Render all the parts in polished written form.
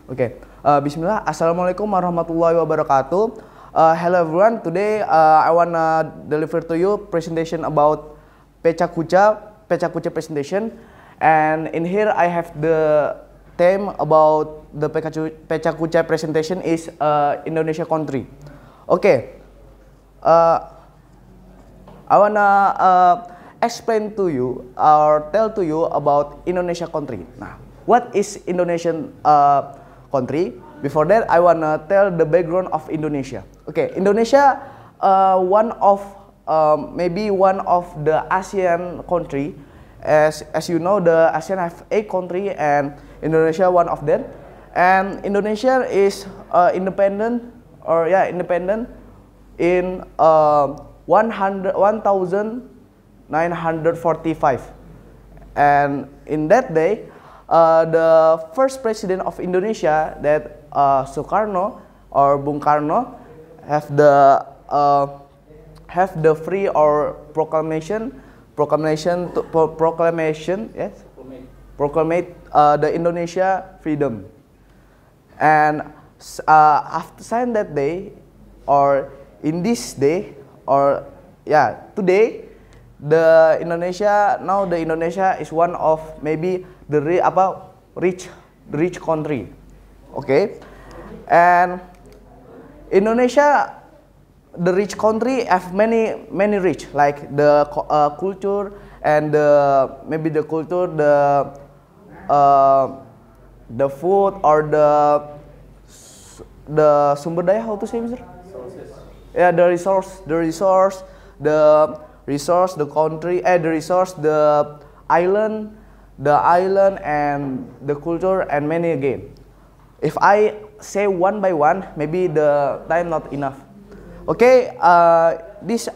Okay. Bismillah. Assalamualaikum warahmatullahi wabarakatuh. Hello everyone. Today I wanna deliver to you presentation about Pecha Kucha presentation. And in here I have the theme about the Pecha Kucha presentation is Indonesia country. Okay. I wanna explain to you or tell to you about Indonesia country. Nah, what is Indonesian country? Before that, I wanna tell the background of Indonesia. Okay, Indonesia, maybe one of the ASEAN country. As you know, the ASEAN have 8 country and Indonesia one of them. And Indonesia is independent in 1945. And in that day, the first president of Indonesia, that Soekarno or Bung Karno, have the free or proclamation proclamate the Indonesia freedom. And after sign that day, or in this day, or today, the Indonesia is one of maybe the rich country. Okay, and Indonesia, the rich country, have many rich, like the culture and maybe the culture, the food or the sumber daya, how to say, Mr.? Yeah, the resource, the country, the island, and the culture, and many again. If I say one by one, maybe the time not enough. Okay, this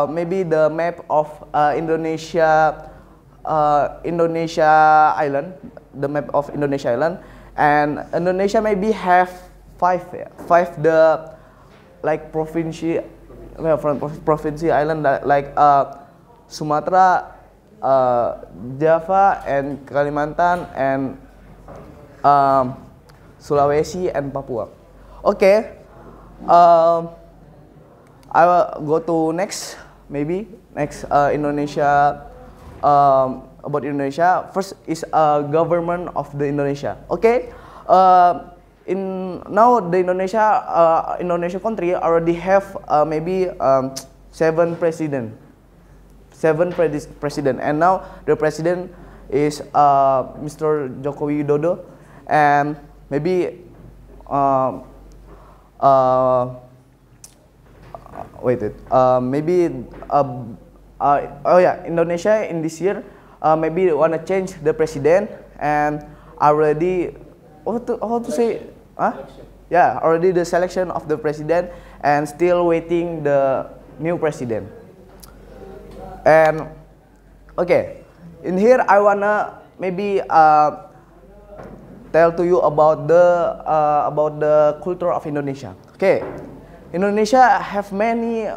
maybe the map of Indonesia island, the map of Indonesia island, and Indonesia maybe have five the like province island, like Sumatra, Java, and Kalimantan, and Sulawesi, and Papua. Okay, I will go to next Indonesia. About Indonesia, first is government of the Indonesia. Okay, now the Indonesia country already have maybe 7 president, and now the president is Mr. Joko Widodo, and maybe Indonesia in this year maybe wanna change the president, and already already the selection of the president, and still waiting the new president. And okay, in here I wanna maybe tell to you about the culture of Indonesia. Okay, Indonesia have many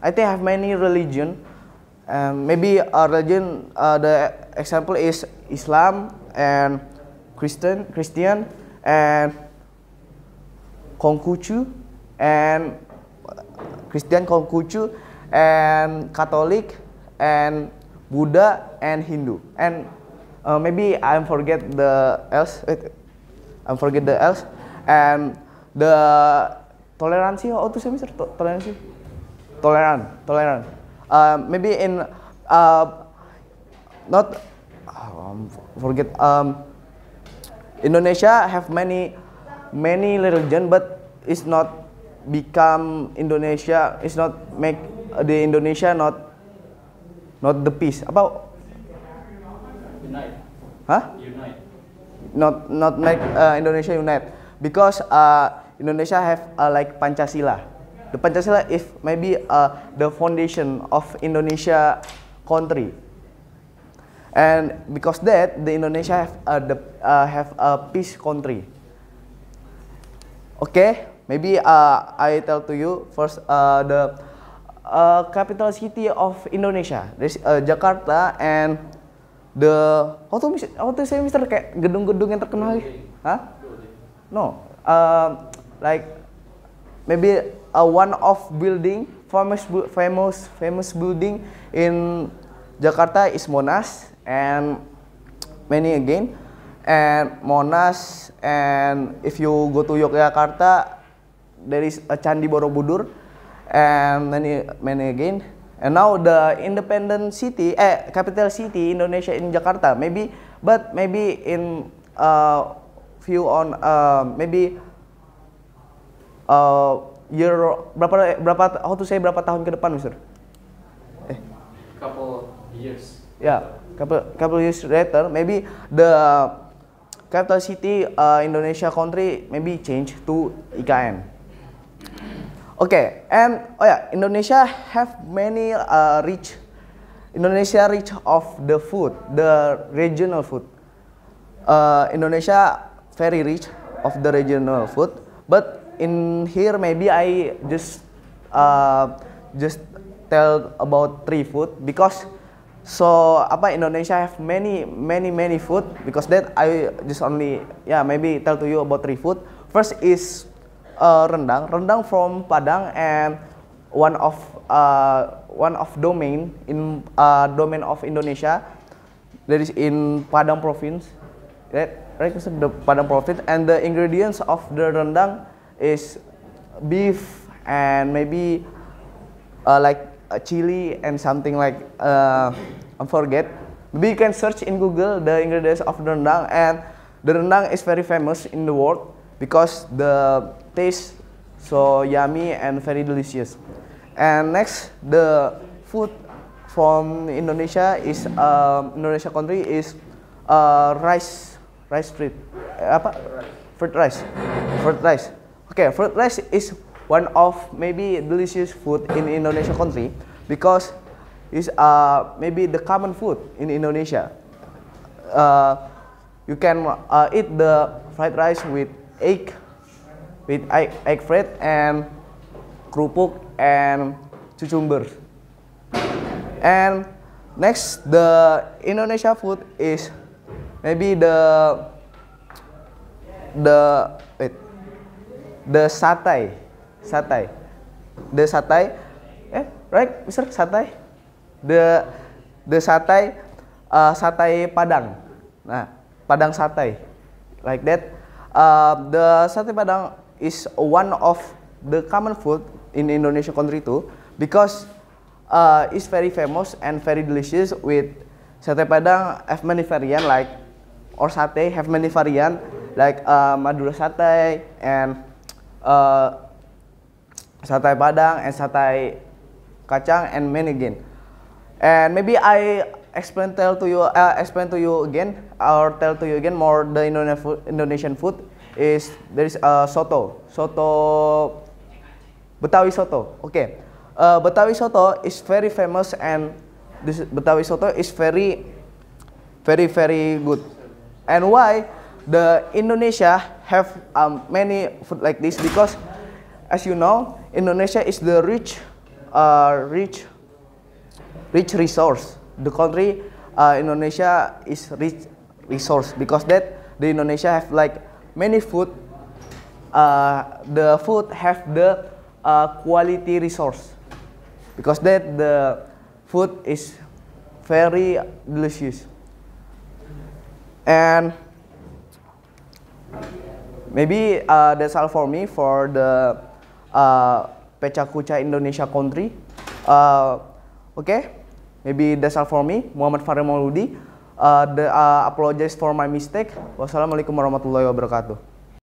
have many religion. Maybe a religion, the example is Islam and Christian, and Konghucu, and Catholic, and Buddha, and Hindu, and maybe I forget the else, and the toleransi, how to say, Mr. Toleransi? Tolerant. Maybe in Indonesia have many religion, but it's not become Indonesia. It's not make the Indonesia not the peace. About unite. Huh? Unite. Not make Indonesia unite, because Indonesia have like Pancasila. The Pancasila is maybe the foundation of Indonesia country, and because that the Indonesia have a peace country. Okay, maybe I tell to you first the capital city of Indonesia. There's Jakarta, and the how to say, Mister, kayak gedung-gedung yang terkenal. Hah? No, like maybe one of building famous building in Jakarta is Monas and many again, and Monas, and if you go to Yogyakarta there is a Candi Borobudur and many again. And now the independent city, capital city Indonesia in Jakarta, maybe in view on maybe year berapa how to say berapa tahun ke depan, Mister? Couple years. Yeah, couple years later, maybe the capital city Indonesia country maybe change to IKN. Okay, and Indonesia have many rich of the food, the regional food. Indonesia very rich of the regional food, but in here maybe I just tell about 3 food because Indonesia have many food, because that I just only maybe tell to you about 3 food. First is rendang from Padang, and one of domain of Indonesia that is in Padang province, right, the Padang province, and the ingredients of the rendang is beef and maybe like a chili and something like I forget. Maybe you can search in Google the ingredients of the rendang, and the rendang is very famous in the world because the taste so yummy and very delicious. And next, the food from Indonesia is Indonesia country is rice fruit rice. Okay, fruit rice is one of maybe delicious food in Indonesia country because it's maybe the common food in Indonesia. You can eat the fried rice with egg fried and kerupuk and cucumber. And next, the Indonesia food is maybe the satay. The satay, right, Mister? Satay. The satay, satay Padang. Nah, Padang satay, like that. The satay Padang is one of the common food in Indonesia country too, because it's very famous and very delicious. With satay Padang have many variant, like or satay have many variant like Madura satay and satay Padang and satay kacang and many again. And maybe I explain to you again more the Indonesian food is there is soto Betawi soto. Okay, Betawi soto is very famous, and this Betawi soto is very good. And why the Indonesia have many food like this? Because as you know, Indonesia is the rich resource. The country Indonesia is rich resource, because that the Indonesia have like many food. The food have the quality resource, because that the food is very delicious. And maybe that's all for me for the Pecha Kucha Indonesia country. Okay, maybe that's all for me. Muhammad Farid Mauludi. Apologize for my mistake. Wassalamualaikum warahmatullahi wabarakatuh.